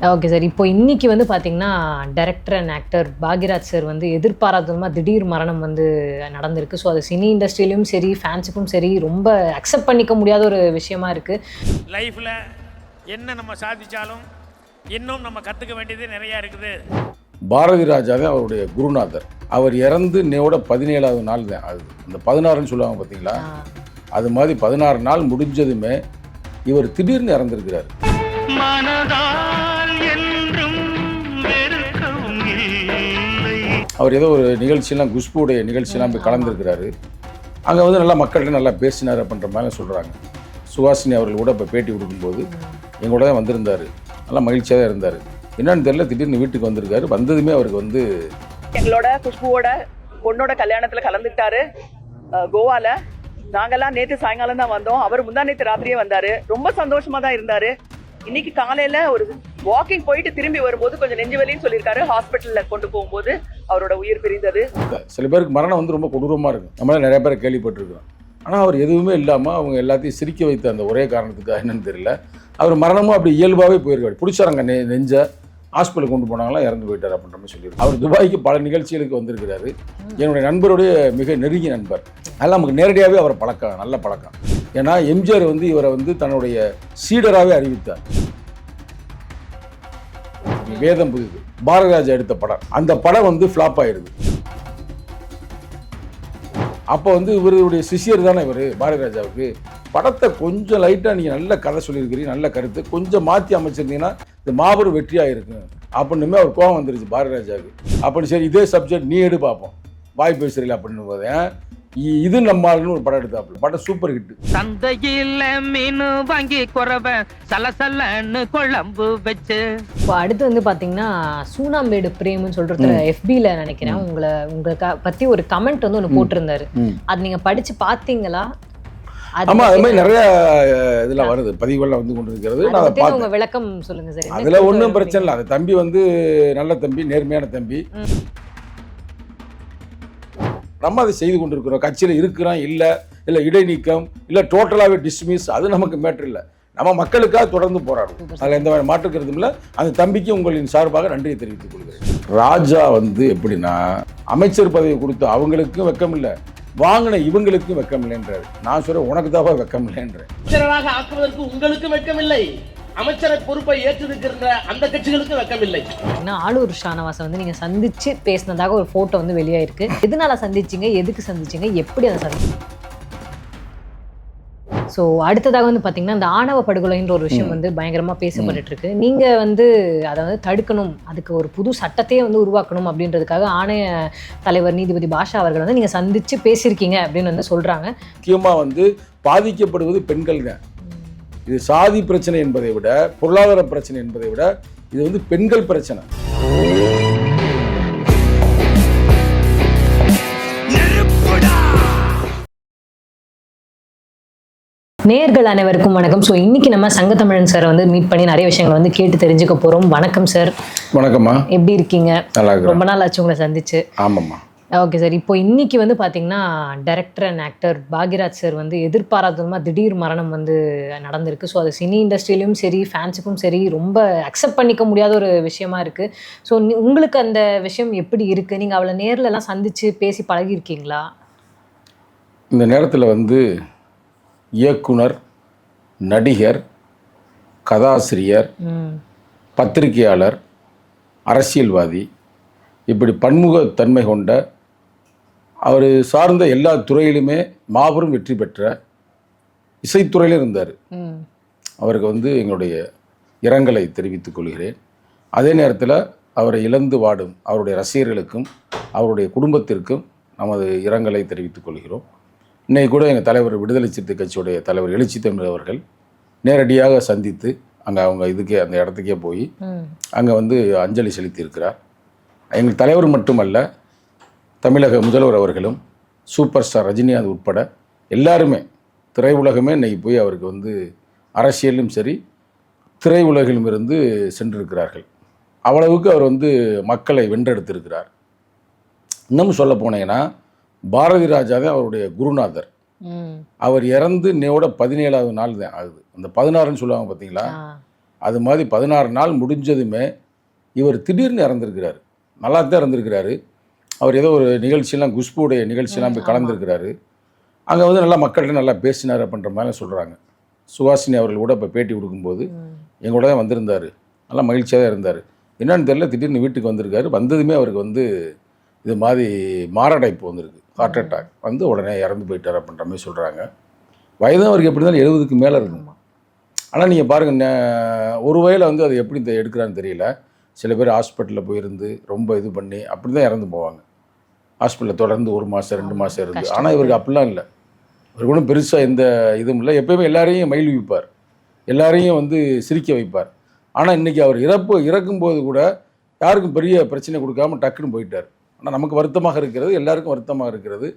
Okay sir. இப்போ இன்னைக்கு வந்து பார்த்தீங்கன்னா, director and actor Bhagyaraj sir வந்து எதிர்பாராத விதமா திடீர் மரணம் வந்து நடந்திருக்கு. ஸோ அது சினி இண்டஸ்ட்ரியிலும் சரி, ஃபேன்ஸுக்கும் சரி ரொம்ப அக்செப்ட் பண்ணிக்க முடியாத ஒரு விஷயமா இருக்கு. லைஃப்பில் என்ன நம்ம சாதிச்சாலும் இன்னும் நம்ம கற்றுக்க வேண்டியது நிறையா இருக்குது. பாரதி ராஜா தான் அவருடைய குருநாதர். அவர் இறந்து இன்னையோட 17வது நாள் தான் ஆகுது. இந்த 16ன்னு சொல்லுவாங்க பார்த்தீங்களா, அது மாதிரி 16 நாள் முடிஞ்சதுமே இவர் திடீர்னு இறந்துருக்கிறார். அவர் ஏதோ ஒரு நிகழ்ச்சியெல்லாம் குஷ்புடைய நிகழ்ச்சியெல்லாம் போய் கலந்துருக்கிறாரு. அங்கே வந்து நல்லா மக்கள்கிட்ட நல்லா பேசினார் அப்படின்ற மாதிரி சொல்கிறாங்க. சுஹாசினி அவர்கள் கூட இப்போ பேட்டி கொடுக்கும்போது எங்களோட தான் வந்திருந்தார், நல்லா மகிழ்ச்சியாக தான் இருந்தார். என்னன்னு தெரியல, திடீர்னு வீட்டுக்கு வந்திருக்காரு. வந்ததுமே அவருக்கு வந்து எங்களோட குஷ்புவோட பொண்ணோட கல்யாணத்தில் கலந்துக்கிட்டாரு கோவாவில். நாங்கெல்லாம் நேற்று சாயங்காலம் தான் வந்தோம். அவர் முந்தா நேற்று ராத்திரியே வந்தார். ரொம்ப சந்தோஷமாக தான் இருந்தார். இன்னைக்கு காலையில் ஒரு வாக்கிங் போயிட்டு திரும்பி வரும்போது கொஞ்சம் நெஞ்சு வலின்னு சொல்லியிருக்காரு. ஹாஸ்பிட்டலில் கொண்டு போகும்போது அவரோட உயிர் பிரிந்தது. சில பேருக்கு மரணம் வந்து ரொம்ப கொடூரமாக இருக்கும். நம்மளால நிறைய பேரை கேள்விப்பட்டிருக்கிறோம். ஆனால் அவர் எதுவுமே இல்லாமல் அவங்க எல்லாத்தையும் சிரிக்க வைத்த அந்த ஒரே காரணத்துக்காக என்னன்னு தெரியல, அவர் மரணமும் அப்படி இயல்பாகவே போயிருக்காரு. பிடிச்சாரங்க நெஞ்ச ஹாஸ்பிட்டலுக்கு கொண்டு போனாங்களாம், இறந்து போயிட்டார் அப்படின்ற மாதிரி சொல்லியிருக்காரு. அவர் துபாய்க்கு பல நிகழ்ச்சிகளுக்கு வந்திருக்கிறாரு. என்னுடைய நண்பருடைய மிக நெருங்கிய நண்பர். அதெல்லாம் நமக்கு நேரடியாகவே அவர் பழக்கம், நல்ல பழக்கம். ஏன்னா எம்ஜிஆர் வந்து இவரை வந்து தன்னுடைய சீடராகவே அறிவித்தார். வேதம் புதிது பாரதிராஜா எடுத்த படம், அந்த படம் வந்து ஃப்ளாப் ஆயிடுது. அப்போ வந்து இவருடைய சிஷியர் தானே இவர் பாரதிராஜாவுக்கு. படத்தை கொஞ்சம் லைட்டாக நீங்கள் நல்ல கதை சொல்லியிருக்கிறீங்க, நல்ல கருத்து கொஞ்சம் மாற்றி அமைச்சிருந்தீங்கன்னா இது மாபெரும் வெற்றியாக இருக்கும் அப்படின்னுமே அவர் கோபம் வந்துருச்சு பாரதிராஜாவுக்கு. அப்படி சரி இதே சப்ஜெக்ட் நீ எடு பார்ப்போம், வாய் பேசுறீங்களா அப்படின்னு போது இது நம்மளுன்னு ஒரு படம் எடுத்தாப்புல. படம் சூப்பர் ஹிட். சந்தையில் மீன் வாங்கி குறவ சலசலன்னு குழம்பு வச்சு. இப்போ அடுத்து வந்து பார்த்தீங்கன்னா, சூனாம்பேடு பிரேம்னு சொல்றது FBல நினைக்கிறேன், உங்களை பற்றி ஒரு கமெண்ட் வந்து ஒன்று போட்டிருந்தாரு. அது நீங்கள் படித்து பார்த்தீங்களா? ஆமா, அது மாதிரி நிறைய இதெல்லாம் வருது, பதிவுகள்லாம் வந்து கொண்டு இருக்கிறது. நான் அதை பார்த்தேன். உங்க விளக்கம் சொல்லுங்க சார். அதில் ஒன்றும் பிரச்சனை இல்லை. அது தம்பி வந்து நல்ல தம்பி, நேர்மையான தம்பி. நம்ம அதை செய்து கொண்டு இருக்கிறோம். கட்சியில் இருக்கிறோம் இல்லை இடைநீக்கம் இல்லை டோட்டலாகவே டிஸ்மிஸ், அது நமக்கு மேட்ரு இல்லை. நம்ம மக்களுக்காக தொடர்ந்து போராடுவோம். அதில் எந்த மாதிரி மாற்றுக்கிறதும் இல்லை. அந்த தம்பிக்கு உங்களின் சார்பாக நன்றியை தெரிவித்துக் கொள்கிறேன். ராஜா வந்து எப்படின்னா, அமைச்சர் பதவி கொடுத்து அவங்களுக்கும் வெக்கம் இல்லை, வாங்கின இவங்களுக்கும் வெக்கம் இல்லைன்றாரு. நான் சொல்றேன், உனக்கு தான் வெக்கம் இல்லைன்றேன். அமைச்சராக ஆக்குவதற்கு உங்களுக்கு வெக்கம் இல்லை, அமைச்சரை பொறுப்பை ஏற்றிருக்கின்ற அந்த கட்சிகளுக்கு வெக்கம் இல்லை. ஆளூர் ஷானவாசை வந்து நீங்க சந்திச்சு பேசினதாக ஒரு போட்டோ வந்து வெளியாயிருக்கு. எதனால சந்திச்சிங்க, எதுக்கு சந்திச்சிங்க, எப்படி அதை சந்திச்சிங்க? ஸோ அடுத்ததாக வந்து பார்த்தீங்கன்னா, இந்த ஆணவ படுகொலைன்ற ஒரு விஷயம் வந்து பயங்கரமாக பேசப்பட்டு இருக்கு. நீங்கள் வந்து அதை வந்து தடுக்கணும், அதுக்கு ஒரு புது சட்டத்தையே வந்து உருவாக்கணும் அப்படின்றதுக்காக ஆணைய தலைவர் நீதிபதி பாஷா அவர்கள் வந்து நீங்கள் சந்தித்து பேசியிருக்கீங்க அப்படின்னு வந்து சொல்கிறாங்க. முக்கியமாக வந்து பாதிக்கப்படுவது பெண்கள் தான். இது சாதி பிரச்சனை என்பதை விட, பொருளாதார பிரச்சனை என்பதை விட இது வந்து பெண்கள் பிரச்சனை. நேயர்கள் அனைவருக்கும் வணக்கம். ஸோ இன்னைக்கு நம்ம சங்கத்தமிழன் சார் வந்து மீட் பண்ணி நிறைய விஷயங்களை வந்து கேட்டு தெரிஞ்சுக்க போகிறோம். வணக்கம் சார். வணக்கம்மா. எப்படி இருக்கீங்க? நல்லா இருக்கு. ரொம்ப நாள் ஆச்சு உங்களை சந்திச்சு. ஆமாம்மா. Okay sir. இப்போ இன்னைக்கு வந்து பார்த்தீங்கன்னா, director and actor Bhagyaraj sir வந்து எதிர்பாராத விதமா திடீர் மரணம் வந்து நடந்திருக்கு. ஸோ அது சினி இண்டஸ்ட்ரியிலும் சரி, ஃபேன்ஸுக்கும் சரி ரொம்ப அக்செப்ட் பண்ணிக்க முடியாத ஒரு விஷயமா இருக்குது. ஸோ உங்களுக்கு அந்த விஷயம் எப்படி இருக்குது? நீங்கள் அவளை நேர்லலாம் சந்தித்து பேசி பழகியிருக்கீங்களா? இந்த நேரத்தில் வந்து இயக்குனர், நடிகர், கதாசிரியர், பத்திரிகையாளர், அரசியல்வாதி, இப்படி பன்முகத்தன்மை கொண்ட அவர் சார்ந்த எல்லா துறையிலுமே மாபெரும் வெற்றி பெற்ற இசைத்துறையிலும் இருந்தார். அவருக்கு வந்து எங்களுடைய இரங்கலை தெரிவித்துக் கொள்கிறேன். அதே நேரத்தில் அவரை இழந்து வாடும் அவருடைய ரசிகர்களுக்கும் அவருடைய குடும்பத்திற்கும் நமது இரங்கலை தெரிவித்துக் கொள்கிறோம். இன்றைக்கி கூட எங்கள் தலைவர் விடுதலை சிறுத்தை கட்சியுடைய தலைவர் எழுச்சி தமிழ் அவர்கள் நேரடியாக சந்தித்து அங்கே அவங்க இதுக்கே அந்த இடத்துக்கே போய் அங்கே வந்து அஞ்சலி செலுத்தியிருக்கிறார். எங்கள் தலைவர் மட்டுமல்ல, தமிழக முதல்வர் அவர்களும், சூப்பர் ஸ்டார் ரஜினிகாந்த் உட்பட எல்லாருமே, திரையுலகமே இன்றைக்கி போய் அவருக்கு வந்து அரசியலும் சரி திரையுலகிலும் இருந்து சென்றிருக்கிறார்கள். அவ்வளவுக்கு அவர் வந்து மக்களை வென்றெடுத்திருக்கிறார். இன்னும் சொல்ல போனீங்கன்னா, பாரதி ராஜா தான் அவருடைய குருநாதர். அவர் இறந்து இன்னையோட 17வது நாள் தான் ஆகுது. அந்த 16ன்னு சொல்லுவாங்க பார்த்தீங்களா, அது மாதிரி 16 நாள் முடிஞ்சதுமே இவர் திடீர்னு இறந்துருக்கிறாரு. நல்லா தான் இறந்துருக்கிறாரு. அவர் ஏதோ ஒரு நிகழ்ச்சியெல்லாம் குஷ்புடைய நிகழ்ச்சியெல்லாம் போய் கலந்துருக்கிறாரு. அங்கே வந்து நல்லா மக்கள்கிட்ட நல்லா பேசினார் அப்படின்ற மாதிரி சொல்கிறாங்க. சுஹாசினி அவர்கள் கூட இப்போ பேட்டி கொடுக்கும்போது எங்களோட தான் வந்திருந்தார், நல்லா மகிழ்ச்சியாக தான் இருந்தார். என்னன்னு தெரியல, திடீர்னு வீட்டுக்கு வந்திருக்காரு. வந்ததுமே அவருக்கு வந்து இது மாதிரி மாரடைப்பு வந்திருக்கு, ஹார்ட் அட்டாக் வந்து உடனே இறந்து போயிட்டார் அப்படின்ற மாதிரி சொல்கிறாங்க. வயதும் அவருக்கு எப்படி இருந்தாலும் 70க்கு மேலே இருக்கும். ஆனால் நீங்கள் பாருங்கள், ஒரு வயதில் வந்து அது எப்படி எடுக்கிறான்னு தெரியல. சில பேர் ஹாஸ்பிட்டலில் போயிருந்து ரொம்ப இது பண்ணி அப்படி தான் இறந்து போவாங்க. ஹாஸ்பிட்டலில் தொடர்ந்து 1 மாதம் 2 மாதம் இருந்து. ஆனால் இவருக்கு அப்படிலாம் இல்லை. இவருக்கு ஒன்றும் பெருசாக எந்த இதுவும் இல்லை. எப்போயுமே எல்லாரையும் மகிழ்விப்பார், எல்லாரையும் வந்து சிரிக்க வைப்பார். ஆனால் இன்றைக்கி அவர் இறக்கும்போது கூட யாருக்கும் பெரிய பிரச்சனை கொடுக்காம டக்குன்னு போயிட்டார். ஆனால் நமக்கு வருத்தமாக இருக்கிறது, எல்லாருக்கும் வருத்தமாக இருக்கிறது.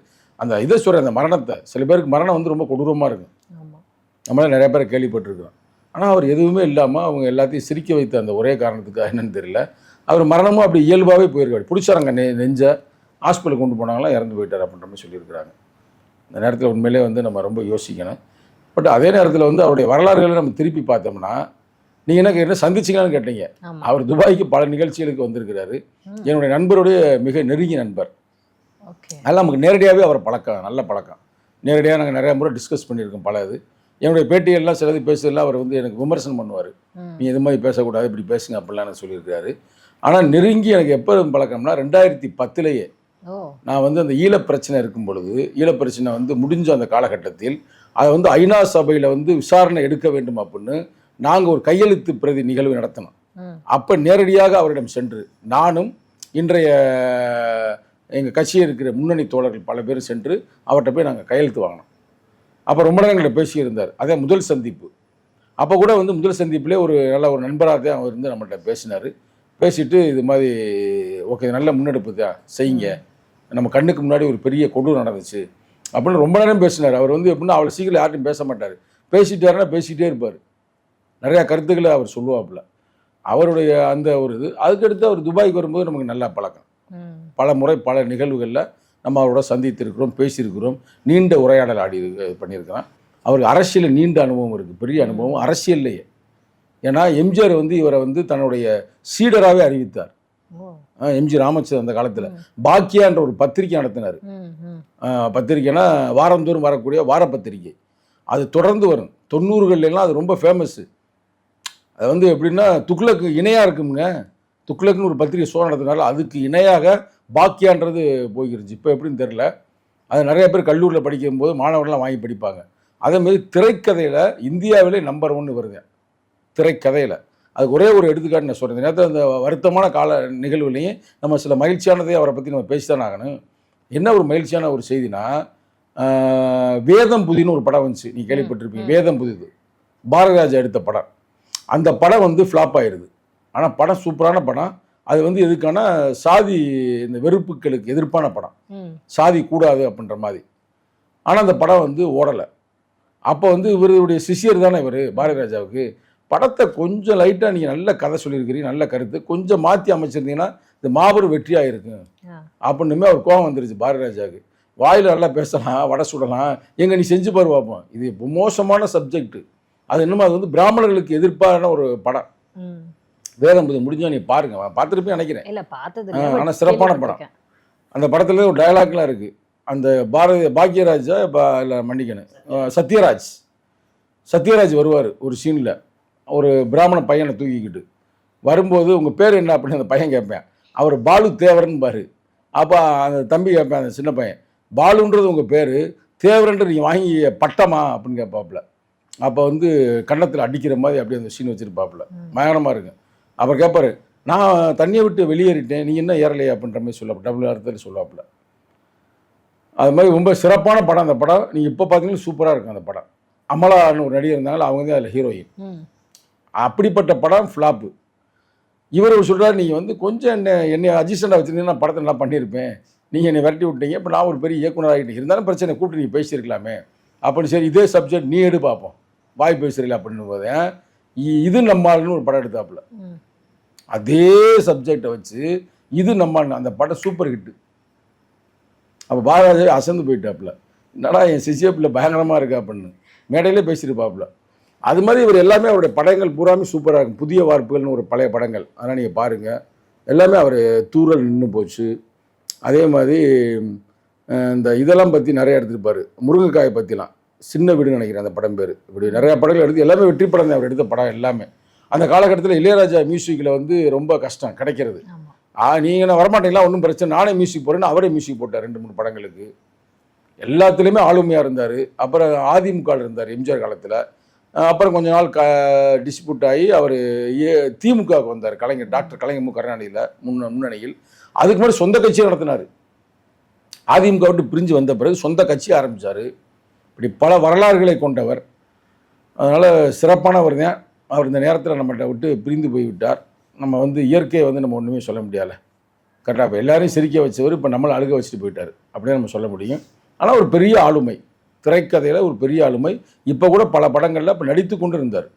அந்த இதை சொல்கிற அந்த மரணத்தை, சில பேருக்கு மரணம் வந்து ரொம்ப கொடூரமாக இருக்கும், நம்மளால நிறைய பேரை கேள்விப்பட்டிருக்கிறோம். ஆனால் அவர் எதுவுமே இல்லாமல் அவங்க எல்லாத்தையும் சிரிக்க வைத்த அந்த ஒரே காரணத்துக்காக என்னன்னு தெரியல, அவர் மரணமும் அப்படி இயல்பாகவே போயிருக்காரு. பிடிச்சாரங்க நெஞ்சை ஹாஸ்பிட்டலுக்கு கொண்டு போனாங்களாம், இறந்து போயிட்டார் அப்படின்ற மாதிரி சொல்லியிருக்கிறாங்க. இந்த நேரத்தில் உண்மையிலே வந்து நம்ம ரொம்ப யோசிக்கணும். பட் அதே நேரத்தில் வந்து அவருடைய வரலாறுகளை நம்ம திருப்பி பார்த்தோம்னா, நீங்கள் என்ன சந்திச்சிங்கன்னு கேட்டீங்க. அவர் துபாய்க்கு பல நிகழ்ச்சிகளுக்கு வந்திருக்கிறாரு. என்னுடைய நண்பருடைய மிக நெருங்கிய நண்பர். அதெல்லாம் நமக்கு நேரடியாகவே அவர் பழக்கம், நல்ல பழக்கம். நேரடியாக நாங்கள் நிறையா முறை டிஸ்கஸ் பண்ணியிருக்கோம் பல இது. என்னுடைய பேட்டியெல்லாம் சிலது பேசுறதுலாம் அவர் வந்து எனக்கு விமர்சனம் பண்ணுவார். நீங்கள் இது மாதிரி பேசக்கூடாது, இப்படி பேசுங்க அப்படிலாம் எனக்கு சொல்லியிருக்கிறாரு. ஆனால் நெருங்கி எனக்கு எப்போ பழக்கம்னா 2010 நான் வந்து அந்த ஈழப்பிரச்சனை இருக்கும் பொழுது, ஈழப்பிரச்சனை வந்து முடிஞ்ச அந்த காலகட்டத்தில் அதை வந்து ஐநா சபையில் வந்து விசாரணை எடுக்க வேண்டும் அப்படின்னு நாங்கள் ஒரு கையெழுத்து பிரதி நிகழ்வு நடத்தினோம். அப்போ நேரடியாக அவரிடம் சென்று நானும் இன்றைய எங்கள் கட்சியில் இருக்கிற முன்னணி தோழர்கள் பல பேர் சென்று அவர்கிட்ட போய் நாங்கள் கையெழுத்து வாங்கினோம். அப்போ ரொம்ப நேரம் எங்களை பேசியிருந்தார். அதே முதல் சந்திப்பு. அப்போ கூட வந்து முதல் சந்திப்பிலே ஒரு நல்ல ஒரு நண்பராக தான் அவர் இருந்து நம்மள்கிட்ட பேசினார். பேசிட்டு இது மாதிரி ஓகே, நல்ல முன்னெடுப்பு தான், செய்யுங்க, நம்ம கண்ணுக்கு முன்னாடி ஒரு பெரிய கொடூரம் நடந்துச்சு அப்படின்னு ரொம்ப நேரம் பேசினார். அவர் வந்து எப்படின்னா அவ்வளோ சீக்கிரம் யார்ட்டும் பேச மாட்டார். பேசிட்டாருன்னா பேசிகிட்டே இருப்பார். நிறையா கருத்துக்களை அவர் சொல்லுவாப்புல. அவருடைய அந்த ஒரு இது. அதுக்கடுத்து அவர் துபாய்க்கு வரும்போது நமக்கு நல்லா பழக்கம். பல முறை பல நிகழ்வுகளில் நம்ம அவரோட சந்தித்திருக்கிறோம், பேசியிருக்கிறோம், நீண்ட உரையாடல் பண்ணியிருக்கிறோம். அவருக்கு அரசியலில் நீண்ட அனுபவம் இருக்குது, பெரிய அனுபவம் அரசியல்லையே. ஏன்னா எம்ஜிஆர் வந்து இவரை வந்து தன்னுடைய சீடராகவே அறிவித்தார். எம்ஜி ராமச்சந்திரன் அந்த காலத்தில் பாக்கியான்ற ஒரு பத்திரிக்கை நடத்தினார். பத்திரிக்கைனா வாரந்தோறும் வரக்கூடிய வார பத்திரிக்கை. அது தொடர்ந்து வரும். 90கள்லாம் அது ரொம்ப ஃபேமஸ்ஸு. அது வந்து எப்படின்னா துக்ளக்கு இணையாக இருக்குங்க. துக்ளக்குன்னு ஒரு பத்திரிகை ஷோ நடத்தினால அதுக்கு இணையாக பாக்கியான்றது போய்கிருச்சு. இப்போ எப்படின்னு தெரில. அது நிறைய பேர் கல்லூரியில் படிக்கும்போது மாணவர்கள்லாம் வாங்கி படிப்பாங்க. அதேமாரி திரைக்கதையில் இந்தியாவிலே நம்பர் 1 வருது திரைக்கதையில். அதுக்கு ஒரே ஒரு எடுத்துக்காட்டு நான் சொல்கிறேன். நேரத்தில் அந்த வருத்தமான கால நிகழ்வுலையும் நம்ம சில மகிழ்ச்சியானதை அவரை பற்றி நம்ம பேசித்தான் ஆகணும். என்ன ஒரு மகிழ்ச்சியான ஒரு செய்தினா, வேதம் புதின்னு ஒரு படம் வந்துச்சு, நீ கேள்விப்பட்டிருப்பீங்க. வேதம் புதிது பாரதிராஜா எடுத்த படம். அந்த படம் வந்து ஃப்ளாப் ஆயிடுது. ஆனால் படம் சூப்பரான படம். அது வந்து எதுக்கான சாதி இந்த வெறுப்புகளுக்கு எதிர்ப்பான படம், சாதி கூடாது அப்படின்ற மாதிரி. ஆனால் அந்த படம் வந்து ஓடலை. அப்போ வந்து இவருடைய சிஷியர் தானே இவர் பாரதிராஜாவுக்கு. படத்தை கொஞ்சம் லைட்டாக நீங்கள் நல்ல கதை சொல்லியிருக்கிறீங்க, நல்ல கருத்து, கொஞ்சம் மாற்றி அமைச்சிருந்தீங்கன்னா இது மாபெரும் வெற்றியாக இருக்கும் அப்படின்னுமே அவர் கோபம் வந்துருச்சு பாரதிராஜாவுக்கு. வாயில் நல்லா பேசலாம், வடை சுடலாம், எங்கே நீ செஞ்சு பாரு பார்ப்போம். இது இப்போ மோசமான சப்ஜெக்ட். அது இன்னும் அது வந்து பிராமணர்களுக்கு எதிர்ப்பான ஒரு படம். வேதம் முடிஞ்சால் நீ பாருங்க, பார்த்துருப்பேன் நினைக்கிறேன். ஆனால் சிறப்பான படம். அந்த படத்தில் ஒரு டயலாக்லாம் இருக்குது. அந்த பாக்யராஜா இல்லை மன்னிக்கணும், சத்யராஜ் வருவார் ஒரு சீனில். ஒரு பிராமண பையனை தூக்கிக்கிட்டு வரும்போது உங்கள் பேர் என்ன அப்படின்னு அந்த பையன் கேட்பேன். அவர் பாலு தேவரன் பாரு. அப்போ அந்த தம்பி கேட்பேன், அந்த சின்ன பையன், பாலுன்றது உங்கள் பேர், தேவரன்றது நீங்கள் வாங்கி பட்டமா அப்படின்னு கேட்பாப்புல. அப்போ வந்து கன்னத்தில் அடிக்கிற மாதிரி அப்படியே அந்த சீன் வச்சுருப்பாப்புல, பயங்கரமாக இருக்கு. அவர் கேட்பார், நான் தண்ணியை விட்டு வெளியேறிட்டேன், நீங்கள் என்ன ஏறலையா அப்படின்ற மாதிரி சொல்ல டபுள் அர்த்தத்தில் சொல்லுவாப்புல. அது மாதிரி ரொம்ப சிறப்பான படம் அந்த படம். நீங்கள் இப்போ பார்த்தீங்கன்னா சூப்பராக இருக்கும் அந்த படம். அமலான்னு ஒரு நடிகர் இருந்தாங்க, அவங்க தான் அதில் ஹீரோயின். அப்படிப்பட்ட படம் ஃப்ளாப்பு. இவர் சொல்கிறார், நீங்கள் வந்து கொஞ்சம் என்னை அட்ஜஸ்டண்டாக வச்சுருந்தீங்கன்னா நான் படத்தை நல்லா பண்ணியிருப்பேன், நீங்கள் என்னை விரட்டி விட்டீங்க, இப்போ நான் ஒரு பெரிய இயக்குனர் ஆகிட்டேன், இருந்தாலும் பிரச்சனை கூப்பிட்டு நீங்கள் பேசியிருக்கலாமே அப்படின்னு. சரி, இதே சப்ஜெக்ட் நீ எடு பார்ப்போம், வாய் பேசுறீங்களா அப்படின்னு போது இது நம்மால்னு ஒரு படம் எடுத்தாப்புல. அதே சப்ஜெக்டை வச்சு இது நம்மால், அந்த படம் சூப்பர் ஹிட்டு. அப்போ பாரதிராஜா அசந்து போயிட்டாப்புல, என்னடா என் சிசிஎஃப்ல பயங்கரமாக இருக்கா அப்படின்னு மேடையிலே பேசியிருப்பாப்புல. அது மாதிரி இவர் எல்லாமே அவருடைய படங்கள் பூராமே சூப்பராக இருக்கும். புதிய வார்ப்புகள்னு ஒரு பழைய படங்கள், அதெல்லாம் நீங்கள் பாருங்கள். எல்லாமே அவர் தூரல் நின்று போச்சு. அதே மாதிரி இந்த இதெல்லாம் பற்றி நிறைய எடுத்துருப்பார். முருங்கைக்காயை பற்றிலாம், சின்ன வீடுன்னு நினைக்கிறேன் அந்த படம் பேர். இப்படி நிறையா படங்கள் எடுத்து எல்லாமே வெற்றி படம் தான் அவர் எடுத்த படம் எல்லாமே. அந்த காலகட்டத்தில் இளையராஜா மியூசிக்கில் வந்து ரொம்ப கஷ்டம் கிடைக்கிறது. நீங்கள் நான் வரமாட்டீங்களா, ஒன்றும் பிரச்சனை, நானே மியூசிக் போடுறேன்னு அவரே மியூசிக் போட்டார் 2-3 படங்களுக்கு. எல்லாத்துலேயுமே ஆளுமையாக இருந்தார். அப்புறம் அதிமுகவில் இருந்தார் எம்ஜிஆர் காலத்தில். அப்புறம் கொஞ்ச நாள் டிஸ்பியூட் ஆகி அவர் திமுகவுக்கு வந்தார். கலைஞர் டாக்டர் கலைஞர் மு கருணாநிதியில் முன்னணியில். அதுக்கு முன்னாடி சொந்த கட்சியை நடத்தினார். அதிமுக விட்டு பிரிஞ்சு வந்த பிறகு சொந்த கட்சி ஆரம்பித்தார். இப்படி பல வரலாறுகளை கொண்டவர். அதனால் சிறப்பானவர் தான். அவர் இந்த நேரத்தில் நம்மகிட்ட விட்டு பிரிந்து போய்விட்டார். நம்ம வந்து இயற்கையை வந்து நம்ம ஒன்றுமே சொல்ல முடியலை. கரெக்டாக இப்போ எல்லாரையும் சிரிக்க வச்சவர் இப்போ நம்மளை அழுக வச்சுட்டு போயிட்டார் அப்படியே நம்ம சொல்ல முடியும். ஆனால் ஒரு பெரிய ஆளுமை, திரைக்கதையில் ஒரு பெரிய ஆளுமை. இப்போ கூட பல படங்களில் இப்போ நடித்து கொண்டு இருந்தார்.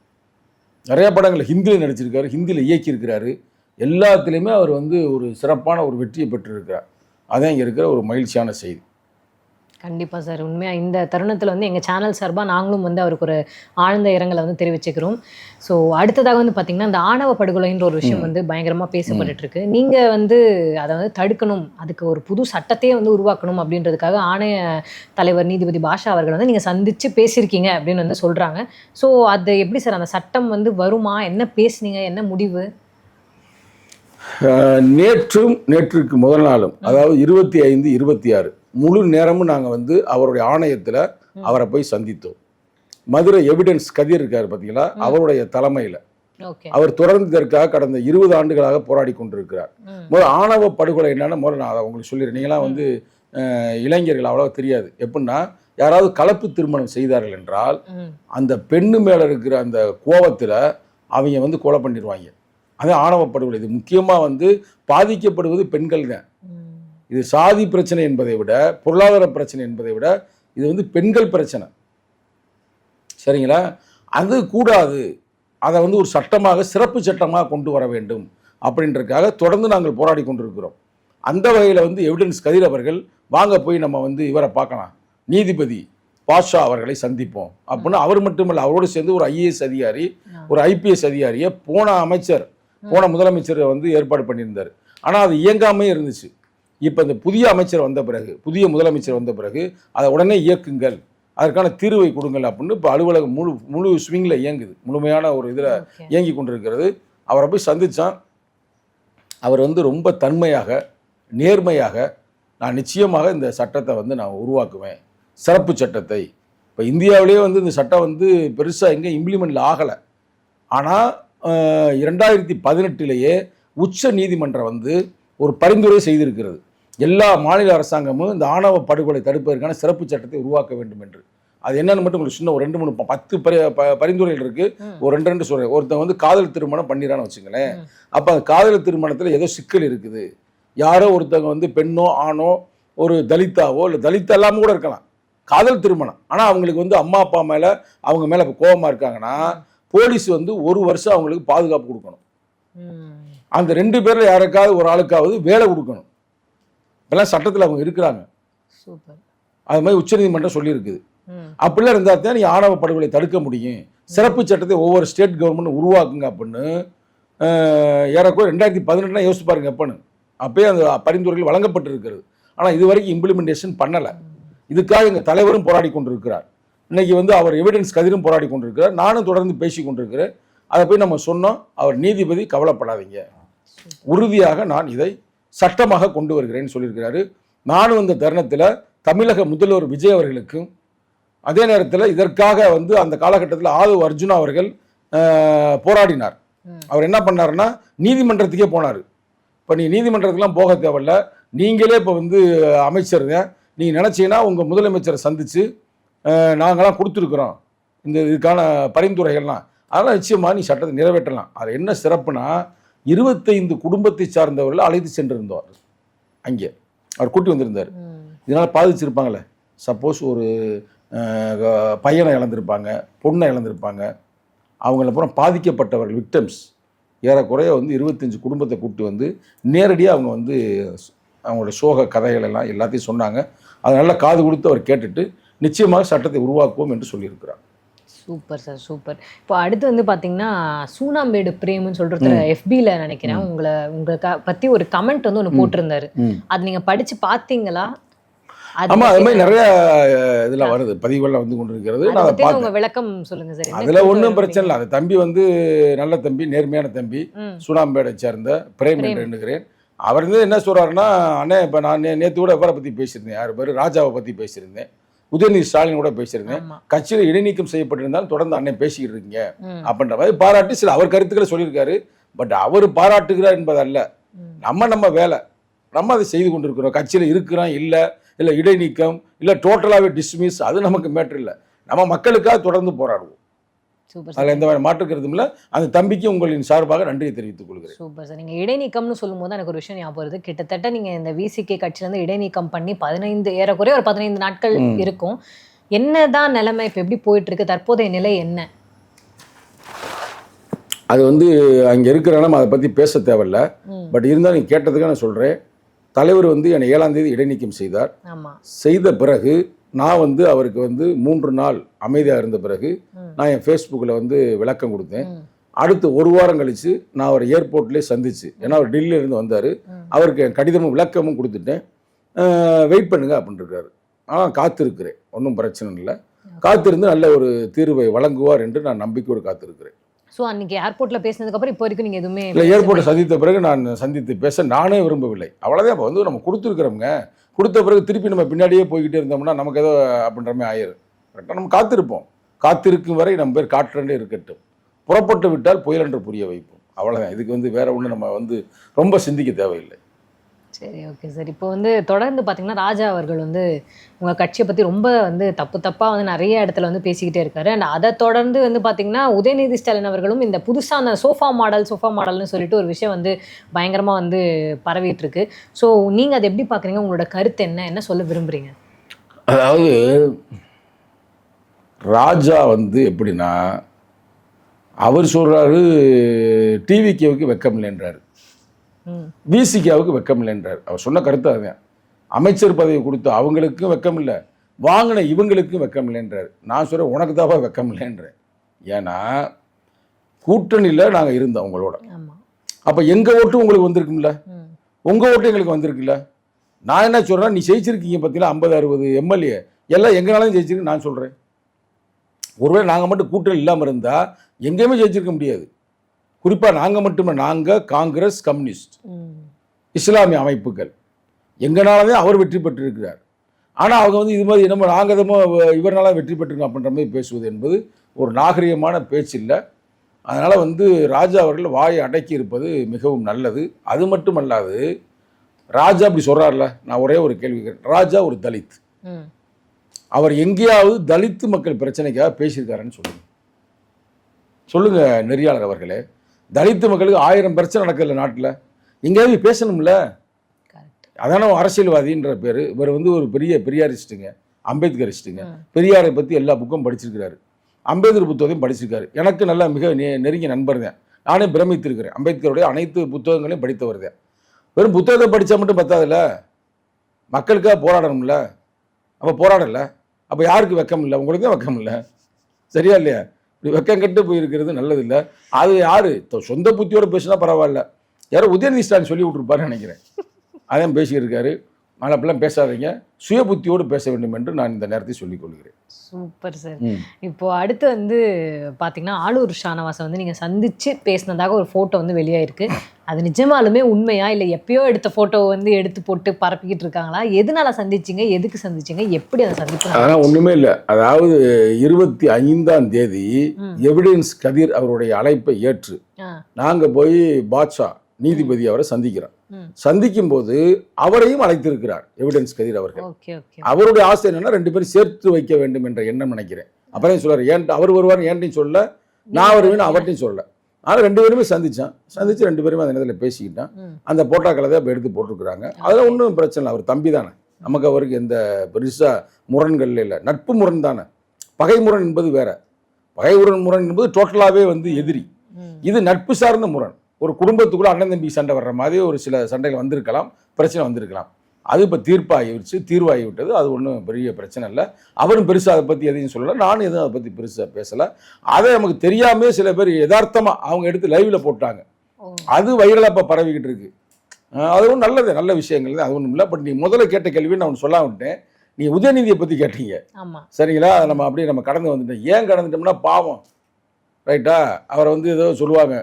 நிறையா படங்களில் ஹிந்தியில் நடிச்சிருக்காரு, ஹிந்தியில் இயக்கியிருக்கிறாரு. எல்லாத்துலேயுமே அவர் வந்து ஒரு சிறப்பான ஒரு வெற்றியை பெற்றிருக்கிறார். அதான் இங்கே இருக்கிற ஒரு மகிழ்ச்சியான செய்தி. கண்டிப்பாக சார். உண்மையாக இந்த தருணத்தில் வந்து எங்கள் சேனல் சார்பாக நாங்களும் வந்து அவருக்கு ஒரு ஆழ்ந்த இரங்கலை வந்து தெரிவிச்சுக்கிறோம். ஸோ அடுத்ததாக வந்து பார்த்திங்கன்னா இந்த ஆணவ படுகொலைன்ற ஒரு விஷயம் வந்து பயங்கரமாக பேசப்பட்டு இருக்கு. நீங்கள் வந்து அதை வந்து தடுக்கணும், அதுக்கு ஒரு புது சட்டத்தையே வந்து உருவாக்கணும் அப்படின்றதுக்காக ஆணைய தலைவர் நீதிபதி பாஷா அவர்கள் வந்து நீங்கள் சந்தித்து பேசியிருக்கீங்க அப்படின்னு வந்து சொல்கிறாங்க. ஸோ அது எப்படி சார், அந்த சட்டம் வந்து வருமா, என்ன பேசுனீங்க, என்ன முடிவு? நேற்றுக்கு முதல் நாளும், அதாவது 25, 26 முழு நேரமும் நாங்கள் வந்து அவருடைய ஆணையத்தில் அவரை போய் சந்தித்தோம். மதுரை எவிடன்ஸ் கதிர் இருக்கார் பார்த்தீங்களா, அவருடைய தலைமையில் அவர் தொடர்ந்து இதற்காக கடந்த 20 ஆண்டுகளாக போராடி கொண்டிருக்கிறார். முதல் ஆணவ படுகொலை என்னன்னா முதல்ல நான் அதை உங்களுக்கு சொல்லிடுறேன். நீங்களாம் வந்து இளைஞர்கள் அவ்வளோ தெரியாது. எப்படின்னா, யாராவது கலப்பு திருமணம் செய்தார்கள் என்றால் அந்த பெண்ணு மேலே இருக்கிற அந்த கோபத்தில் அவங்க வந்து கொலை பண்ணிடுவாங்க. அது ஆணவ படுகொலை. இது முக்கியமாக வந்து பாதிக்கப்படுவது பெண்கள் தான். இது சாதி பிரச்சனை என்பதை விட, பொருளாதார பிரச்சனை என்பதை விட இது வந்து பெண்கள் பிரச்சனை. சரிங்களா? அது கூடாது, அதை வந்து ஒரு சட்டமாக, சிறப்பு சட்டமாக கொண்டு வர வேண்டும் அப்படின்றதுக்காக தொடர்ந்து நாங்கள் போராடி கொண்டிருக்கிறோம். அந்த வகையில் வந்து எவிடன்ஸ் கதிர் அவர்கள் வாங்க போய் நம்ம வந்து இவரை பார்க்கலாம், நீதிபதி பாஷா அவர்களை சந்திப்போம் அப்படின்னு அவர் மட்டுமல்ல, அவரோடு சேர்ந்து ஒரு IAS அதிகாரி, ஒரு IPS அதிகாரியை போன முதலமைச்சர் வந்து ஏற்பாடு பண்ணியிருந்தார். ஆனால் அது இயங்காமே இருந்துச்சு. இப்போ இந்த புதிய முதலமைச்சர் வந்த பிறகு அதை உடனே இயக்குங்கள், அதற்கான தீர்வை கொடுங்கள் அப்படின்னு இப்போ அலுவலகம் முழு ஸ்விங்கில் இயங்குது, முழுமையான ஒரு இதில் இயங்கி கொண்டிருக்கிறது. அவரை போய் சந்தித்தான். அவர் வந்து ரொம்ப தன்மையாக, நேர்மையாக, நான் நிச்சயமாக இந்த சட்டத்தை வந்து நான் உருவாக்குவேன், சிறப்பு சட்டத்தை. இப்போ இந்தியாவிலேயே வந்து இந்த சட்டம் வந்து பெருசாக எங்கே இம்ப்ளிமெண்ட் ஆகலை. ஆனால் 2018 உச்ச நீதிமன்றம் வந்து ஒரு பரிந்துரை செய்திருக்கிறது. எல்லா மாநில அரசாங்கமும் இந்த ஆணவ படுகொலை தடுப்பதற்கான சிறப்பு சட்டத்தை உருவாக்க வேண்டும் என்று. அது என்னன்னு மட்டும் உங்களுக்கு சின்ன ஒரு 2-3 10 பரிந்துரைகள் இருக்குது. ஒரு 2 சொல்கிறேன். ஒருத்தன் வந்து காதல் திருமணம் பண்ணிடான்னு வச்சுங்களேன். அப்போ அந்த காதல் திருமணத்தில் ஏதோ சிக்கல் இருக்குது. யாரோ ஒருத்தவங்க வந்து பெண்ணோ ஆணோ ஒரு தலித்தாவோ இல்லை தலித்தா இல்லாமல் கூட இருக்கலாம், காதல் திருமணம். ஆனால் அவங்களுக்கு வந்து அம்மா அப்பா மேலே அவங்க மேலே இப்போ கோபமாக இருக்காங்கன்னா போலீஸ் வந்து 1 வருஷம் அவங்களுக்கு பாதுகாப்பு கொடுக்கணும். அந்த 2 பேரில் யாருக்காவது ஒரு ஆளுக்காவது வேலை கொடுக்கணும். இப்பெல்லாம் சட்டத்தில் அவங்க இருக்கிறாங்க. அது மாதிரி உச்சநீதிமன்றம் சொல்லியிருக்குது. அப்படிலாம் இருந்தால் தான் நீங்கள் ஆணவ படுகொலை தடுக்க முடியும். சிறப்பு சட்டத்தை ஒவ்வொரு ஸ்டேட் கவர்மெண்ட் உருவாக்குங்க அப்படின்னு ஏறக்குறைய 2018 யோசிச்சு பாருங்க எப்பன்னு. அப்பயே அந்த பரிந்துரைகள் வழங்கப்பட்டிருக்கிறது. ஆனால் இது வரைக்கும் இம்ப்ளிமெண்டேஷன் பண்ணலை. இதுக்காக எங்கள் தலைவரும் போராடி கொண்டிருக்கிறார். இன்றைக்கி வந்து அவர் எவிடன்ஸ் கதிரும் போராடி கொண்டிருக்கிறார். நானும் தொடர்ந்து பேசி கொண்டிருக்கிறேன். அதை போய் நம்ம சொன்னோம். அவர் நீதிபதி கவலைப்படாதீங்க, உறுதியாக நான் இதை சட்டமாக கொண்டு வருகிறேன்னு சொல்லியிருக்கிறாரு. நானும் இந்த தருணத்தில் தமிழக முதல்வர் விஜய் அவர்களுக்கும், அதே நேரத்தில் இதற்காக வந்து அந்த காலகட்டத்தில் ஆதவ் அர்ஜுனா அவர்கள் போராடினார். அவர் என்ன பண்ணாருன்னா நீதிமன்றத்துக்கே போனார். இப்போ நீ நீதிமன்றத்துக்கெலாம் போக தேவையில்ல, நீங்களே இப்போ வந்து அமைச்சர் தான், நீங்கள் நினச்சிங்கன்னா உங்கள் முதலமைச்சரை சந்தித்து நாங்களாம் கொடுத்துருக்குறோம் இந்த இதுக்கான பரிந்துரைகள்லாம், அதெல்லாம் நிச்சயமாக நீ சட்டத்தை நிறைவேற்றலாம். அது என்ன சிறப்புனா 25 குடும்பத்தை சார்ந்தவர்கள் அழைத்து சென்றிருந்தார். அங்கே அவர் கூட்டி வந்திருந்தார். இதனால் பாதிச்சிருப்பாங்களே, சப்போஸ் ஒரு பையனை இழந்திருப்பாங்க, பொண்ணை இழந்திருப்பாங்க, அவங்கள அப்புறம் பாதிக்கப்பட்டவர்கள் விக்டம்ஸ் ஏறக்குறைய வந்து 25 குடும்பத்தை கூப்பிட்டு வந்து நேரடியாக அவங்க வந்து அவங்களோட சோக கதைகள் எல்லாம் எல்லாத்தையும் சொன்னாங்க. அதை நல்லா காது கொடுத்து அவர் கேட்டுட்டு நிச்சயமாக சட்டத்தை உருவாக்குவோம் என்று சொல்லியிருக்கிறார். Super sir, super. இப்போ அடுத்து வந்து பார்த்தீங்கன்னா, சூனாம்பேடு பிரேம்னு சொல்லிட்டு ஒருத்தர் FBல நினைக்கிறேன், உங்களை பற்றி ஒரு கமெண்ட் வந்து ஒன்று போட்டிருந்தாரு. அது நீங்கள் படித்து பார்த்தீங்களா? ஆமா, அது மாதிரி நிறைய இதெல்லாம் வருது, பதிவுகள்லாம் வந்து கொண்டு இருக்கிறது. நான் அதை உங்க விளக்கம் சொல்லுங்க சார். அதில் ஒன்றும் பிரச்சனை இல்லை. அந்த தம்பி வந்து நல்ல தம்பி, நேர்மையான தம்பி, சூனாம்பேடை சேர்ந்த பிரேம் என்று எண்ணுகிறேன். அவர் வந்து என்ன சொல்கிறாருன்னா, அண்ணே இப்போ நான் நேற்று கூட இவரை பற்றி பேசியிருந்தேன், யார் பேர் ராஜாவை பற்றி பேசியிருந்தேன், உதயநிதி ஸ்டாலின் கூட பேசியிருந்தேன், கட்சியில் இடைநீக்கம் செய்யப்பட்டிருந்தாலும் தொடர்ந்து அண்ணன் பேசிக்கிட்டு இருக்கீங்க அப்படின்ற மாதிரி பாராட்டி சில அவர் கருத்துக்களை சொல்லியிருக்காரு. பட் அவர் பாராட்டுகிறார் என்பதல்ல, நம்ம வேலை நம்ம அதை செய்து கொண்டிருக்கிறோம். கட்சியில் இருக்கிறோம் இல்லை இடைநீக்கம் இல்லை டோட்டலாகவே டிஸ்மிஸ், அது நமக்கு மேட்ரு இல்லை. நம்ம மக்களுக்காக தொடர்ந்து போராடுவோம். அதில் எந்த மாதிரி மாற்றுக்கிறதும் இல்லை. அந்த தம்பிக்கு உங்களின் சார்பாக நன்றியை தெரிவித்துக் கொள்கிறேன். Super sir. நீங்கள் இடைநீக்கம்னு சொல்லும்போது எனக்கு ஒரு விஷயம் ஞாபகம் வருது. கிட்டத்தட்ட நீங்கள் இந்த VCK கட்சியிலேருந்து இடைநீக்கம் பண்ணி 15 ஏறக்குறைய ஒரு 15 நாட்கள் இருக்கும். என்னதான் நிலைமை இப்போ எப்படி போயிட்டு இருக்கு? தற்போதைய நிலை என்ன? அது வந்து அங்கே இருக்கிற நம்ம அதை பற்றி பேச தேவையில்ல. பட் இருந்தாலும் நீங்கள் கேட்டதுக்கு நான் சொல்கிறேன். தலைவர் வந்து என்னை 7ஆம் தேதி இடைநீக்கம் செய்தார். செய்த பிறகு நான் வந்து அவருக்கு வந்து 3 நாள் அமைதியாக இருந்த பிறகு நான் என் ஃபேஸ்புக்கில் வந்து விளக்கம் கொடுத்தேன். அடுத்து 1 வாரம் கழித்து நான் அவர் ஏர்போர்ட்லேயே சந்திச்சு, ஏன்னா அவர் டெல்லியிலேருந்து வந்தார், அவருக்கு என் கடிதமும் விளக்கமும் கொடுத்துட்டேன். வெயிட் பண்ணுங்க அப்படின்ட்டுருக்காரு. ஆனால் காத்திருக்கிறேன், ஒன்றும் பிரச்சனை இல்லை. காத்திருந்து நல்ல ஒரு தீர்வை வழங்குவார் என்று நான் நம்பிக்கையோடு காத்திருக்கிறேன். ஸோ அன்றைக்கி ஏர்போர்ட்டில் பேசினதுக்கப்புறம் இப்போ வரைக்கும் நீங்கள் எதுவுமே இல்லை, ஏர்போர்ட்டை சந்தித்த பிறகு நான் சந்தித்து பேச நானே விரும்பவில்லை. அவ்வளோதான். இப்போ வந்து நம்ம கொடுத்துருக்குறோங்க, கொடுத்த பிறகு திருப்பி நம்ம பின்னாடியே போய்கிட்டே இருந்தோம்னா நமக்கு ஏதோ அப்படின்ற மாதிரி ஆயிரும். கரெக்டாக நம்ம காத்திருப்போம். காத்திருக்கும் வரை நம்ம பேர் காற்றே இருக்கட்டும், புறப்பட்டு விட்டால் புயல் என்று புரிய வைப்போம். அவ்வளோதான். இதுக்கு வந்து வேற ஒன்றும் நம்ம வந்து ரொம்ப சிந்திக்க தேவையில்லை. சரி, ஓகே சார். இப்போ வந்து தொடர்ந்து பார்த்தீங்கன்னா ராஜா அவர்கள் வந்து உங்கள் கட்சியை பற்றி ரொம்ப வந்து தப்பாக வந்து நிறைய இடத்துல வந்து பேசிக்கிட்டே இருக்காரு. அண்ட் அதை தொடர்ந்து வந்து பார்த்தீங்கன்னா உதயநிதி ஸ்டாலின் அவர்களும் இந்த புதுசாக அந்த சோஃபா மாடல்னு சொல்லிட்டு ஒரு விஷயம் வந்து பயங்கரமாக வந்து பரவிட்டு இருக்கு. ஸோ நீங்கள் அதை எப்படி பார்க்குறீங்க? உங்களோட கருத்து என்ன சொல்ல விரும்புகிறீங்க? அதாவது ராஜா வந்து எப்படின்னா, அவர் சொல்கிறாரு டிவிகேவுக்கு வெக்கம் இல்லைன்றாரு, VCKவுக்கு வெக்கம் இல்லைன்றார். அவர் சொன்ன கருத்து அதுதான். அமைச்சர் பதவி கொடுத்து அவங்களுக்கும் வெக்கம் இல்லை, வாங்கின இவங்களுக்கும் வெக்கம் இல்லைன்றார். நான் சொல்கிறேன், உனக்கு தாப்பா வெக்கம் இல்லைன்றேன். ஏன்னா கூட்டணியில் நாங்கள் இருந்தோம் உங்களோட. அப்போ எங்கள் ஓட்டு உங்களுக்கு வந்திருக்கும்ல, உங்கள் ஓட்டு எங்களுக்கு வந்திருக்குல்ல. நான் என்ன சொல்கிறேன், நீ ஜெயிச்சிருக்கீங்க பார்த்தீங்களா 50-60 MLA எல்லாம் எங்களாலும் ஜெயிச்சிருக்கு நான் சொல்கிறேன். ஒருவேளை நாங்கள் மட்டும் கூட்டணி இல்லாமல் இருந்தால் எங்கேயுமே ஜெயிச்சிருக்க முடியாது. குறிப்பாக நாங்கள் மட்டுமே, நாங்கள் காங்கிரஸ், கம்யூனிஸ்ட், இஸ்லாமிய அமைப்புகள், எங்களாலே அவர் வெற்றி பெற்றிருக்கிறார். ஆனால் அவங்க வந்து இது மாதிரி நம்ம நாங்கள் இவரால வெற்றி பெற்றிருக்கோம் அப்படின்ற மாதிரி பேசுவது என்பது ஒரு நாகரிகமான பேச்சு இல்லை. அதனால் வந்து ராஜா அவர்கள் வாயை அடக்கி இருப்பது மிகவும் நல்லது. அது மட்டும் அல்லாது, ராஜா அப்படி சொல்கிறார்ல, நான் ஒரே ஒரு கேள்வி கேட்குறேன். ராஜா ஒரு தலித், அவர் எங்கேயாவது தலித்து மக்கள் பிரச்சனைக்காக பேசியிருக்காருன்னு சொல்லுங்க நெறியாளர் அவர்களே. தலித்து மக்களுக்கு 1000 பிரச்சனை நடக்கல நாட்டில், எங்கேயாவது பேசணும்ல. அதான அரசியல்வாதின்ற பேர். இவர் வந்து ஒரு பெரிய பெரியாரிஸ்ட்டுங்க, அம்பேத்கரிஸ்ட்டுங்க. பெரியாரை பற்றி எல்லா புக்கும் படிச்சிருக்கிறாரு, அம்பேத்கர் புத்தகத்தையும் படிச்சிருக்காரு. எனக்கு நல்லா மிக நெருங்கிய நண்பர் தான். நானே பிரமித்திருக்கிறேன். அம்பேத்கருடைய அனைத்து புத்தகங்களையும் படித்தவர் தான். வெறும் புத்தகத்தை படித்தா மட்டும் பத்தாதுல்ல, மக்களுக்காக போராடணும்ல. அப்போ போராடலை, அப்போ யாருக்கு வெக்கம் இல்லை? உங்களுக்கு தான் வெக்கம் இல்லை. சரியா இல்லையா? இப்படி வெக்கம் கட்டு போயிருக்கிறது நல்லதில்லை. அது யார் சொந்த புத்தியோடு பேசினா பரவாயில்ல, யாரோ உதயநிதி ஸ்டாலின் சொல்லி விட்டுருப்பாருன்னு நினைக்கிறேன். அதான் பேசியிருக்காரு. ஆனால் அப்படிலாம் பேசாதீங்க, சுய புத்தியோடு பேச வேண்டும் என்று நான் இந்த நேரத்தை சொல்லிக் கொள்கிறேன். Super sir. இப்போ அடுத்து வந்து பார்த்தீங்கன்னா ஆளூர் ஷானவாஸை வந்து நீங்கள் சந்தித்து பேசினதாக ஒரு ஃபோட்டோ வந்து வெளியாயிருக்கு. அது நிஜமாலுமே உண்மையா இல்லை எப்பயோ எடுத்த ஃபோட்டோவை வந்து எடுத்து போட்டு பரப்பிக்கிட்டு இருக்காங்களா? எதனால சந்திச்சிங்க, எதுக்கு சந்திச்சிங்க, எப்படி அதை சந்திப்பாங்க? அதெல்லாம் ஒன்றுமே இல்லை. அதாவது 25ஆம் தேதி எவிடன்ஸ் கதிர் அவருடைய அழைப்பை ஏற்று நாங்கள் போய் பாட்ஷா நீதிபதி அவரை சந்திக்கிறோம். சந்திக்கும் போது அவரையும் அழைத்திருக்கிறார் எவிடன்ஸ் கதிர் அவர்கள். அவருடைய ஆசை என்னன்னா 2 பேரும் சேர்த்து வைக்க வேண்டும் என்ற எண்ணம் நினைக்கிறேன். அப்புறம் சொல்றாரு, ஏன் அவர் வருவார் ஏன்ட்டையும் சொல்ல, நான் வருவேன்னு அவர்ட்டையும் சொல்லல. ஆனால் 2 பேருமே சந்திச்சு 2 பேருமே அந்த நேரத்தில் பேசிக்கிட்டான். அந்த போட்டாக்களை தான் இப்போ எடுத்து போட்டிருக்கிறாங்க. அதெல்லாம் ஒன்றும் பிரச்சனை இல்லை, அவர் தம்பி தானே, நமக்கு அவருக்கு எந்த பெருசாக முரண்கள் இல்லை. நட்பு முரண் தானே, பகை முரண் என்பது வேற. பகை முரண் என்பது டோட்டலாகவே வந்து எதிரி. இது நட்பு சார்ந்த முரண். ஒரு குடும்பத்துக்குள்ள அண்ணன் தம்பி சண்டை வர்ற மாதிரி ஒரு சில சண்டைகள் வந்திருக்கலாம், பிரச்சனை வந்திருக்கலாம். அது இப்போ தீர்வாகி விட்டது. அது ஒன்றும் பெரிய பிரச்சனை இல்லை. அவரும் பெருசாக அதை பற்றி எதையும் சொல்லலை, நானும் எதுவும் அதை பற்றி பெருசாக பேசலை. அதை நமக்கு தெரியாமே சில பேர் யதார்த்தமாக அவங்க எடுத்து லைவில் போட்டாங்க. அது வைரலாக இப்போ பரவிக்கிட்டு இருக்கு. அது ஒன்றும் நல்லது, நல்ல விஷயங்கள் தான், அது ஒன்றும் இல்லை. பட் நீ முதல்ல கேட்ட கேள்வி நான் ஒன்று சொல்ல விட்டேன். நீ உதயநிதியை பற்றி கேட்டீங்க, சரிங்களா? நம்ம அப்படியே நம்ம கடந்து வந்துட்டோம். ஏன் கடந்துட்டோம்னா பாவம், ரைட்டா? அவரை வந்து ஏதோ சொல்லுவாங்க,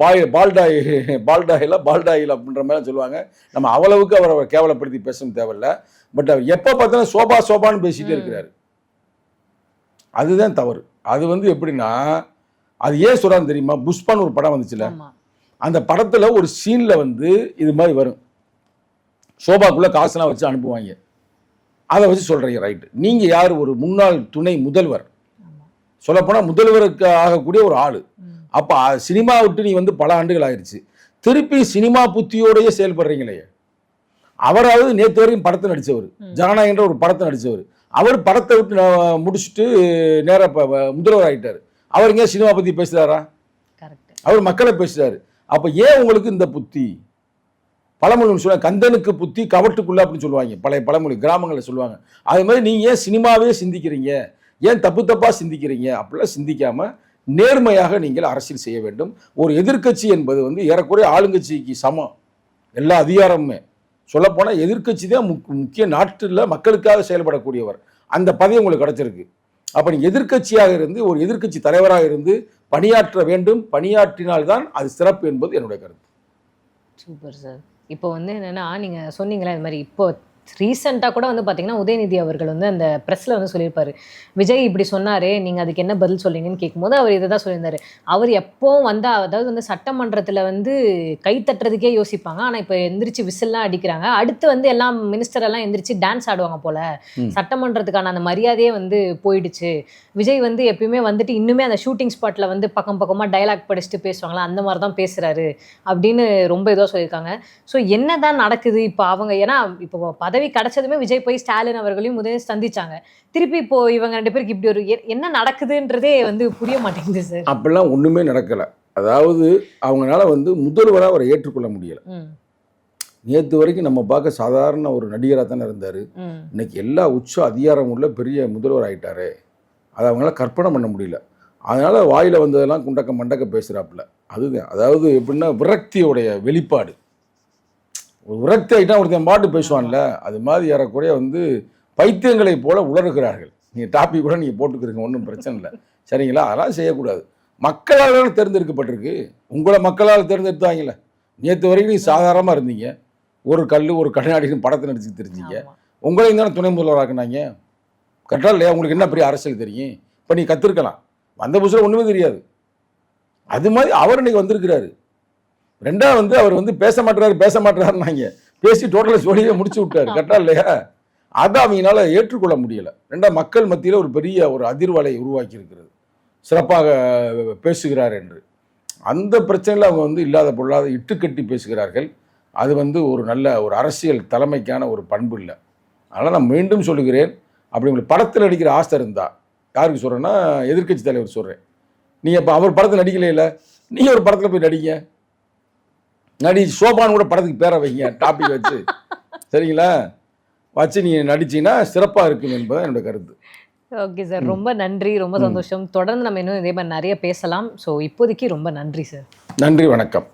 பால்டாயில் அப்படின்ற மாதிரி சொல்லுவாங்க. நம்ம அவ்வளவுக்கு அவரை கேவலப்படுத்தி பேசணும் தேவையில்லை. பட் அவர் எப்போ பார்த்தாலும் சோபான்னு பேசிகிட்டே இருக்கிறாரு. அதுதான் தவறு. அது வந்து எப்படின்னா, அது ஏன் சொல்கிறான்னு தெரியுமா? புஷ்பான்னு ஒரு படம் வந்துச்சுல, அந்த படத்தில் ஒரு சீனில் வந்து இது மாதிரி வரும், சோபாக்குள்ளே காசுலாம் வச்சு அனுப்புவாங்க. அதை வச்சு சொல்கிறீங்க, ரைட்டு. நீங்கள் யார்? ஒரு முன்னாள் துணை முதல்வர், சொல்லப்போனால் முதல்வருக்கு ஆகக்கூடிய ஒரு ஆள். அப்போ சினிமா விட்டு நீ வந்து பல ஆண்டுகள் ஆயிடுச்சு, திருப்பி சினிமா புத்தியோடையே செயல்படுறீங்களே. அவராவது நேற்று வரைக்கும் படத்தை நடித்தவர், ஜனநாயகன்ற ஒரு படத்தை நடித்தவர். அவர் படத்தை விட்டு முடிச்சுட்டு நேராக முதல்வர் ஆகிட்டார். அவர் எங்கேயா சினிமா பற்றி பேசுகிறாரா? அவர் மக்களை பேசுகிறாரு. அப்போ ஏன் உங்களுக்கு இந்த புத்தி? பழமொழி சொல்லுவாங்க, கந்தனுக்கு புத்தி கவட்டுக்குள்ள அப்படின்னு சொல்லுவாங்க, பழைய பழமொழி கிராமங்களில் சொல்லுவாங்க. அது மாதிரி நீங்கள் ஏன் சினிமாவே சிந்திக்கிறீங்க? ஏன் தப்பாக சிந்திக்கிறீங்க? அப்படிலாம் சிந்திக்காமல் நேர்மையாக நீங்கள் அரசியல் செய்ய வேண்டும். ஒரு எதிர்க்கட்சி என்பது வந்து ஏறக்குறைய ஆளுங்கட்சிக்கு சமம். எல்லா அதிகாரமுமே சொல்லப்போனால் எதிர்க்கட்சி தான் முக்கிய, நாட்டில் மக்களுக்காக செயல்படக்கூடியவர். அந்த பதவி உங்களுக்கு கிடைச்சிருக்கு. அப்போ நீங்கள் எதிர்க்கட்சியாக இருந்து ஒரு எதிர்க்கட்சி தலைவராக இருந்து பணியாற்ற வேண்டும். பணியாற்றினால்தான் அது சிறப்பு என்பது என்னுடைய கருத்து. Super sir. இப்போ வந்து என்னென்னா, நீங்கள் சொன்னீங்களே இது மாதிரி, இப்போ ரீசெண்டாக கூட வந்து பார்த்தீங்கன்னா உதயநிதி அவர்கள் வந்து அந்த ப்ரெஸ்ஸில் வந்து சொல்லியிருப்பார், விஜய் இப்படி சொன்னாரே, நீங்கள் அதுக்கு என்ன பதில் சொல்றீங்கன்னு கேட்கும்போது அவர் இதை தான் சொல்லியிருந்தார். அவர் எப்போவும் வந்தால், அதாவது வந்து சட்டமன்றத்தில் வந்து கை தட்டுறதுக்கே யோசிப்பாங்க, ஆனால் இப்போ எந்திரிச்சு விசில்லாம் அடிக்கிறாங்க. அடுத்து வந்து எல்லாம் மினிஸ்டர் எல்லாம் எந்திரிச்சு டான்ஸ் ஆடுவாங்க போல். சட்டமன்றத்துக்கான அந்த மரியாதையே வந்து போயிடுச்சு. விஜய் வந்து எப்பயுமே வந்துட்டு இன்னுமே அந்த ஷூட்டிங் ஸ்பாட்டில் வந்து பக்கமாக டைலாக் படிச்சுட்டு பேசுவாங்களா, அந்த மாதிரி தான் பேசுகிறாரு அப்படின்னு ரொம்ப இதாக சொல்லியிருக்காங்க. ஸோ என்ன தான் நடக்குது இப்போ? அவங்க ஏன்னா இப்போ பதவி கிடைச்சதுமே விஜய் போய் ஸ்டாலின் அவர்களையும் முதலில் சந்திச்சாங்க. திருப்பி இப்போ இவங்க 2 பேருக்கு இப்படி ஒரு என்ன நடக்குதுன்றதே வந்து புரிய மாட்டேங்குது சார். அப்படிலாம் ஒன்றுமே நடக்கலை. அதாவது அவங்களால வந்து முதல்வராக அவரை ஏற்றுக்கொள்ள முடியலை. நேற்று வரைக்கும் நம்ம பார்க்க சாதாரண ஒரு நடிகராக தானே இருந்தார். இன்னைக்கு எல்லா உச்ச அதிகாரம் உள்ள பெரிய முதல்வர் ஆகிட்டாரு. அதை அவங்களால கற்பனை பண்ண முடியல. அதனால் வாயில் வந்ததெல்லாம் குண்டக்க மண்டக்க பேசுகிறாப்புல. அதுதான், அதாவது எப்படின்னா விரக்தியோடைய வெளிப்பாடு. ஒரு விரக்தி ஆகிட்டா ஒருத்தன் பாட்டு பேசுவான்ல, அது மாதிரி ஏறக்குறைய வந்து பைத்தியங்களை போல உளறுகிறார்கள். நீங்கள் டாபிக் கூட நீங்கள் போட்டுக்கிறீங்க, ஒன்றும் பிரச்சனை இல்லை, சரிங்களா? அதெல்லாம் செய்யக்கூடாது. மக்களால் தேர்ந்தெடுக்கப்பட்டிருக்கு. உங்களை மக்களால் தேர்ந்தெடுத்தாங்கல்ல. நேற்று வரைக்கும் நீங்கள் சாதாரணமாக இருந்தீங்க, ஒரு கண்ணாடின்னு படத்தை நடிச்சு தெரிஞ்சிங்க. உங்களையும் தானே துணை முதல்வராக்குனாங்க. கரெக்டாக இல்லையா? உங்களுக்கு என்ன பெரிய அரசியல் தெரியும்? இப்போ நீ கற்றுருக்கலாம், வந்த புதுசில் ஒன்றுமே தெரியாது. அது மாதிரி அவர் இன்னைக்கு வந்திருக்கிறாரு. ரெண்டாவது வந்து அவர் வந்து பேச மாட்டாருன்னாங்க, பேசி டோட்டலாக சொல்லியே முடிச்சு விட்டார். கரெக்டாக இல்லையா? அதை அவங்களால ஏற்றுக்கொள்ள முடியலை. ரெண்டாவது மக்கள் மத்தியில் ஒரு பெரிய ஒரு அதிர்வலை உருவாக்கி இருக்கிறது, சிறப்பாக பேசுகிறார் என்று. அந்த பிரச்சனையில் அவங்க வந்து இல்லாத பொருளாத இட்டுக்கட்டி பேசுகிறார்கள். அது வந்து ஒரு நல்ல ஒரு அரசியல் தலைமைக்கான ஒரு பண்பு இல்லை. அதனால் நான் மீண்டும் சொல்லுகிறேன், அப்படி உங்களுக்கு படத்தில் நடிக்கிற ஆசை இருந்தால், யாருக்கு சொல்கிறேன்னா எதிர்க்கட்சி தலைவர் சொல்கிறேன், நீங்கள் இப்போ அவர் படத்தில் நடிக்கலையில, நீங்கள் ஒரு படத்தில் போய் நடி சோபான்னு கூட படத்துக்கு பேரை வைங்க, டாபிக் வச்சு, சரிங்களா? வச்சு நீங்கள் நடிச்சிங்கன்னா சிறப்பாக இருக்கும் என்பது என்னோட கருத்து. ஓகே சார், ரொம்ப நன்றி, ரொம்ப சந்தோஷம். தொடர்ந்து நம்ம இன்னும் இதே மாதிரி நிறைய பேசலாம். ஸோ இப்போதைக்கு ரொம்ப நன்றி சார். நன்றி, வணக்கம்.